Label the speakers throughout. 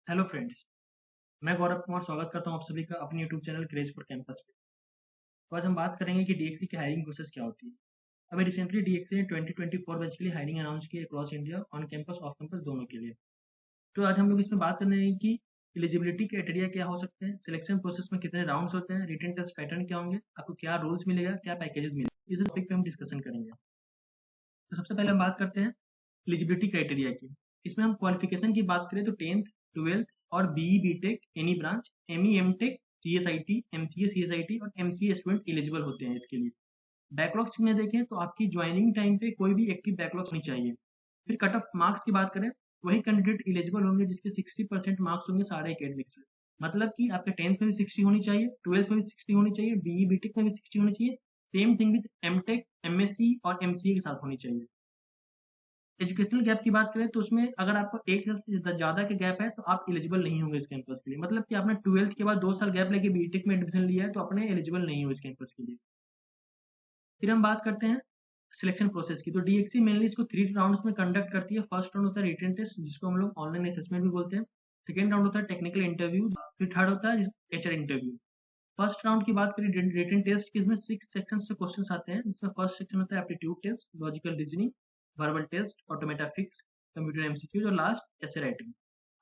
Speaker 1: Hello friends, मैं गौरव कुमार स्वागत करता हूँ आप सभी का अपने YouTube channel craze for campus पे। तो आज हम बात करेंगे कि डीएक्सी की हायरिंग प्रोसेस क्या होती है। अभी रिसेंटली डीएक्सी ने 2024 बैच के लिए हायरिंग अनाउंस की across India on campus off campus दोनों के लिए। तो आज हम लोग इसमें बात करने हैं कि एलिजिबिलिटी क्राइटेरिया क्या हो सकते हैं, सिलेक्शन प्रोसेस में कितने राउंड्स होते हैं, रिटन टेस्ट पैटर्न क्या होंगे, आपको क्या रोल्स मिलेगा, क्या पैकेजेस मिलेगा, इस टॉपिक पे हम डिस्कशन करेंगे। तो सबसे पहले हम बात करते हैं एलिजिबिलिटी क्राइटेरिया की। इसमें हम क्वालिफिकेशन की बात करें तो 10th, 12th और BE BTech any branch, ME MTech, CSIT, MCA CSIT और एमसीए स्टूडेंट एलिजिबल होते हैं इसके लिए। बैकलॉग्स में देखें तो आपकी ज्वाइनिंग टाइम पे कोई भी एक्टिव बैकलॉग्स नहीं चाहिए। फिर कट ऑफ मार्क्स की बात करें, वही कैंडिडेट एलिजिबल होंगे जिसके 60% मार्क्स होंगे सारे एकेडमिक्स में। मतलब कि आपके 10th में भी 60 होनी चाहिए, 12th में भी 60 होनी चाहिए, बीई बीटेक में भी 60 होनी चाहिए। Same thing with MTech, MSc और एमसीए के साथ होनी चाहिए। एजुकेशनल गैप की बात करें तो उसमें अगर आपको 1 साल से ज़्यादा का गैप है तो आप एलिजिबल नहीं होंगे इस कैंपस के लिए। मतलब कि आपने 12th के बाद 2 साल गैप लेके बीटेक में एडमिशन लिया है तो अपने एलिजिबल नहीं हो इस कैंपस के लिए। फिर हम बात करते हैं सिलेक्शन प्रोसेस की। तो डीएक्सी मेनली इसको 3 राउंड्स में कंडक्ट करती है। फर्स्ट राउंड होता है रिटन टेस्ट जिसको हम लोग ऑनलाइन असेसमेंट भी बोलते हैं। सेकंड राउंड होता है टेक्निकल इंटरव्यू। फिर थर्ड होता है एचआर इंटरव्यू। फर्स्ट राउंड की बात करें रिटन टेस्ट की, इसमें 6 सेक्शन से क्वेश्चंस आते हैं। जिसमें फर्स्ट सेक्शन होता है aptitude test, logical reasoning, verbal test, automata fix, computer MCQs और लास्ट ऐसे राइटिंग।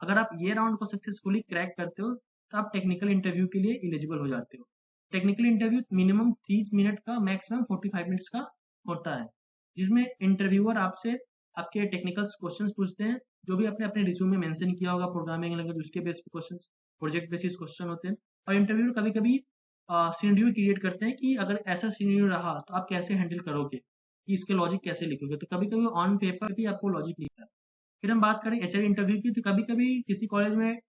Speaker 1: अगर आप ये राउंड को सक्सेसफुली क्रैक करते हो तो आप टेक्निकल इंटरव्यू के लिए एलिजिबल हो जाते हो। टेक्निकल इंटरव्यू मिनिमम 30 मिनट का, मैक्सिमम 45 मिनट्स का होता है, जिसमें इंटरव्यूअर आपसे आपके टेक्निकल क्वेश्चंस पूछते हैं जो भी आपने अपने रिज्यूम में मेंशन किया होगा प्रोग्रामिंग लैंग्वेज, उसके बेस पे क्वेश्चंस, प्रोजेक्ट बेसिस क्वेश्चन होते हैं। और इंटरव्यूअर कभी कभी सिनेरियो क्रिएट करते हैं कि अगर ऐसा सिनेरियो रहा तो आप कैसे हैंडल करोगे, कि इसके लॉजिक कैसे लिखोगे। तो कभी कभी ऑन पेपर भी आपको लॉजिक लिखना है। फिर हम बात करें एचआर इंटरव्यू की, तो कभी कभी किसी कॉलेज में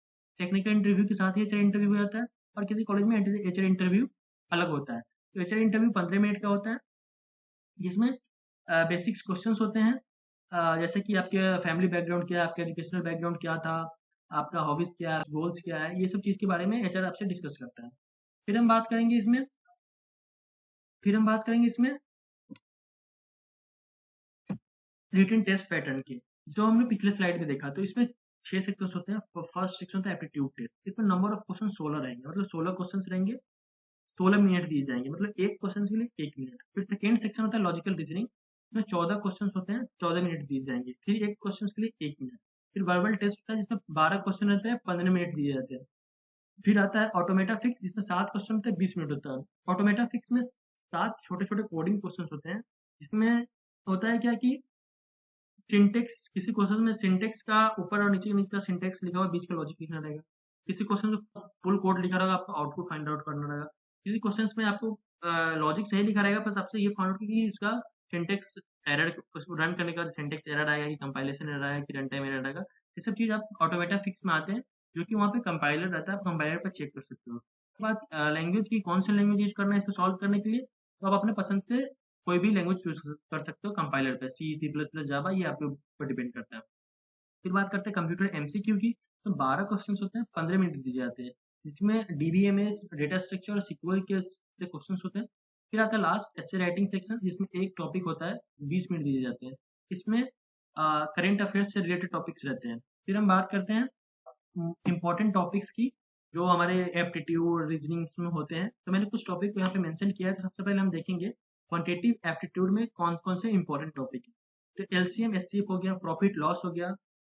Speaker 1: टेक्निकल इंटरव्यू के साथ ही एचआर इंटरव्यू हो जाता है और किसी कॉलेज में एचआर इंटरव्यू अलग होता है। तो एचआर इंटरव्यू 15 मिनट का होता है, जिसमें बेसिक्स क्वेश्चंस होते हैं। जैसे कि आपके फैमिली बैकग्राउंड क्या है, आपका एजुकेशनल बैकग्राउंड क्या था, आपका हॉबीज क्या है, गोल्स क्या है, ये सब चीज़ के बारे में एचआर आपसे डिस्कस करता है। फिर हम बात करेंगे इसमें फिर हम बात करेंगे इसमें रिटन टेस्ट पैटर्न की, जो हमने पिछले स्लाइड में देखा। तो इसमें 6 सेक्शंस होते हैं। फर्स्ट सेक्शन होता है एप्टीट्यूड टेस्ट। इसमें नंबर ऑफ क्वेश्चन 16 रहेंगे, मतलब 16 क्वेश्चन रहेंगे, 16 मिनट दिए जाएंगे, मतलब एक क्वेश्चन के लिए 1 मिनट। फिर सेकेंड सेक्शन होता है लॉजिकल रीजनिंग, इसमें 14 क्वेश्चन होते हैं, 14 मिनट दिए जाएंगे, फिर एक क्वेश्चन के लिए 1 मिनट। फिर वर्बल टेस्ट होता है जिसमें 12 क्वेश्चन रहते हैं, 15 मिनट दिए जाते हैं। फिर आता है ऑटोमेटा फिक्स जिसमें 7 क्वेश्चन होते हैं, 20 मिनट होता है। ऑटोमेटा फिक्स में 7 छोटे छोटे कोडिंग क्वेश्चन होते हैं, जिसमें होता है क्या कि सिंटेक्स, किसी क्वेश्चन में सिंटेक्स का ऊपर और नीचे नीचे का सिंटेक्स लिखा हुआ, बीच का लॉजिक लिखना रहेगा। किसी क्वेश्चन में फुल कोड लिखा रहेगा, आपको आउटपुट फाइंड आउट करना रहेगा। किसी क्वेश्चन में आपको लॉजिक सही लिखा रहेगा, बस आपसे ये फाइंड आउट कि उसका सिंटेक्स एरर, उसको रन करने के बाद सिंटेक्स एरर आएगा कि कंपाइलेशन एरर आएगा कि रन टाइम एरर आएगा। ये सब चीज़ आप ऑटोमेटा फिक्स में आते हैं, जो कि वहाँ पे कंपाइलर रहता है, आप कंपाइलर पर चेक कर सकते हो। उसके बाद लैंग्वेज की कौन सी लैंग्वेज यूज करना है इसको सॉल्व करने के लिए, तो आप अपने पसंद से कोई भी लैंग्वेज चूज कर सकते हो कंपाइलर पे, सी, सी प्लस प्लस, जावा, ये आपके ऊपर डिपेंड करता है। फिर बात करते हैं कंप्यूटर एमसीक्यू की। तो 12 क्वेश्चंस होते हैं, 15 मिनट दिए जाते हैं, जिसमें डीबीएमएस, डेटा स्ट्रक्चर और सिक्वल के से क्वेश्चंस होते हैं। फिर आता है लास्ट ऐसे राइटिंग सेक्शन, जिसमें एक टॉपिक होता है, 20 मिनट दिए जाते हैं। इसमें करंट अफेयर्स से रिलेटेड टॉपिक्स रहते हैं। फिर हम बात करते हैं इम्पोर्टेंट टॉपिक्स की, जो हमारे एप्टीट्यूड रीजनिंग में होते हैं। तो मैंने कुछ टॉपिक को यहाँ पे मेंशन किया है। तो सबसे पहले हम देखेंगे क्वांटिटेटिव एप्टीट्यूड में कौन कौन से इंपॉर्टेंट टॉपिक है। तो एलसीएम एचसीएफ हो गया, प्रॉफिट लॉस हो गया,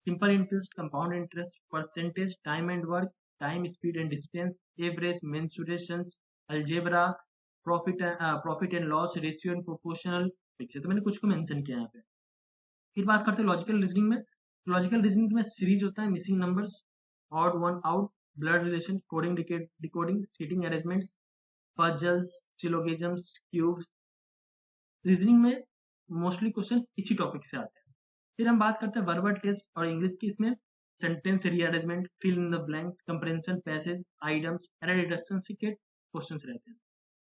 Speaker 1: simple interest, compound interest, percentage, time and work, time speed and distance, average, mensurations, algebra, profit and loss, ratio and proportional. ठीक है, तो मैंने कुछ को मेंशन किया यहाँ पे। फिर बात करते हैं लॉजिकल रीजनिंग में। लॉजिकल रीजनिंग में सीरीज होता है, missing numbers, odd one out, blood relation, coding decoding, seating arrangements, puzzles, syllogisms, cubes. Reasoning में मोस्टली क्वेश्चंस इसी टॉपिक से आते हैं। फिर हम बात करते हैं वर्बल टेस्ट और इंग्लिश की। इसमें sentence rearrangement, fill in the blanks, comprehension, passage, items, error deduction के क्वेश्चंस रहते हैं।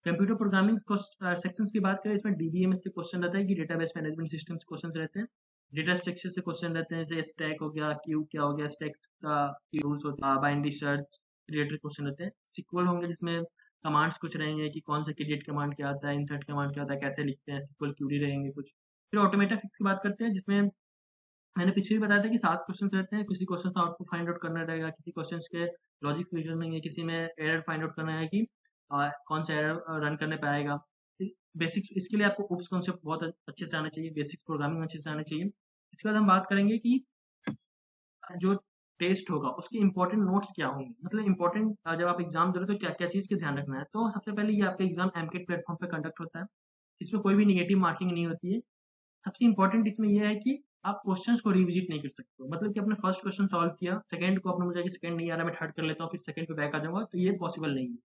Speaker 1: कंप्यूटर प्रोग्रामिंग सेक्शंस की बात करें, इसमें डीबीएमएस से क्वेश्चन रहता है कि डेटाबेस मैनेजमेंट सिस्टम से क्वेश्चन रहते हैं। डेटा स्ट्रक्चर से क्वेश्चन रहते हैं, जैसे स्टैक हो गया, क्यू क्या हो गया, स्टैक्स का यूज होता है, बाइनरी सर्च रिलेटेड क्वेश्चन रहते हैं। सिक्वल होंगे जिसमें कमांड्स कुछ रहेंगे कि कौन सा क्रिएट कमांड क्या आता है, इंसर्ट कमांड क्या आता है, कैसे लिखते हैं, सिक्वल क्यूरी रहेंगे कुछ। फिर ऑटोमेटा फिक्स की बात करते हैं, जिसमें मैंने पीछे भी बताया था कि 7 क्वेश्चन रहते हैं, किसी क्वेश्चन का आउटपुट फाइंड आउट करना रहेगा, किसी क्वेश्चन के लॉजिक रीजनिंग है, किसी में एरर फाइंड आउट करना है कि कौन सा एरर रन करने पे आएगा। बेसिक्स इसके लिए आपको उप्स कॉन्सेप्ट बहुत अच्छे से आना चाहिए, बेसिक्स प्रोग्रामिंग अच्छे से आना चाहिए। इसके बाद हम बात करेंगे कि जो टेस्ट होगा उसके इंपॉर्टेंट नोट्स क्या होंगे, मतलब इंपॉर्टेंट जब आप एग्जाम दे रहे हो तो क्या क्या चीज़ का ध्यान रखना है। तो सबसे पहले ये आपका एग्जाम एमकेट प्लेटफॉर्म पे कंडक्ट होता है, इसमें कोई भी निगेटिव मार्किंग नहीं होती है। सबसे इम्पोर्टेंट इसमें ये है कि आप क्वेश्चंस को रिविजिट नहीं कर सकते हो, मतलब कि आपने फर्स्ट क्वेश्चन सॉल्व किया, सेकंड को आपने मुझे कि सेकंड नहीं आ रहा, मैं थर्ड कर लेता हूँ, फिर सेकंड पे बैक आ जाऊंगा, तो ये पॉसिबल नहीं है।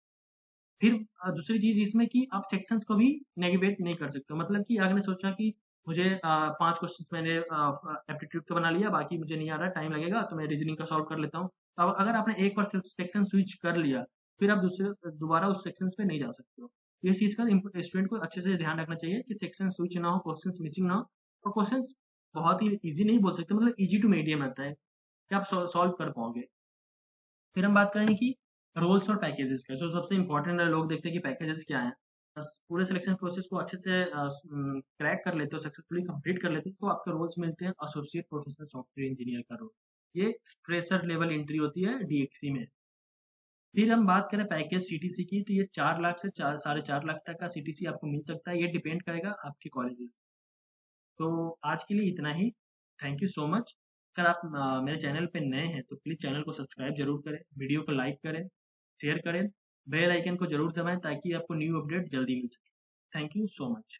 Speaker 1: फिर दूसरी चीज़ इसमें कि आप सेक्शंस को भी नेगेटिव नहीं कर सकते हो, मतलब कि अगर मैं सोचा कि मुझे 5 क्वेश्चंस मैंने एप्टीट्यूड का बना लिया, बाकी मुझे नहीं आ रहा, टाइम लगेगा, तो मैं रीजनिंग का सॉल्व कर लेता हूँ। तो अब अगर आपने एक बार सेक्शन स्विच कर लिया, फिर आप दूसरे दोबारा उस सेक्शन पे नहीं जा सकते हो। इस चीज़ का स्टूडेंट को अच्छे से ध्यान रखना चाहिए कि सेक्शन स्विच ना हो, क्वेश्चंस मिसिंग ना हो, और क्वेश्चंस बहुत ही ईज़ी नहीं बोल सकते, मतलब ईज़ी टू मीडियम आता है कि आप सॉल्व कर पाओगे। फिर हम बात करेंगे कि रोल्स और पैकेजेस का, जो सबसे इंपॉर्टेंट है, लोग देखते हैं कि पैकेजेस क्या हैं। बस पूरे सिलेक्शन प्रोसेस को अच्छे से क्रैक कर लेते हो, सक्सेसफुली कंप्लीट कर लेते हो, तो आपके रोल्स मिलते हैं एसोसिएट प्रोफेशनल सॉफ्टवेयर इंजीनियर का रोल। ये फ्रेशर लेवल एंट्री होती है डीएक्सी में। फिर हम बात करें पैकेज सीटीसी की, तो ये 4 लाख से 4.5 लाख तक का सीटीसी आपको मिल सकता है, ये डिपेंड करेगा आपके कॉलेज। तो आज के लिए इतना ही। Thank you so much. अगर आप मेरे चैनल पे नए हैं तो प्लीज़ चैनल को सब्सक्राइब ज़रूर करें, वीडियो को लाइक करें, शेयर करें, बेल आइकन को ज़रूर दबाएँ ताकि आपको न्यू अपडेट जल्दी मिल सके। Thank you so much.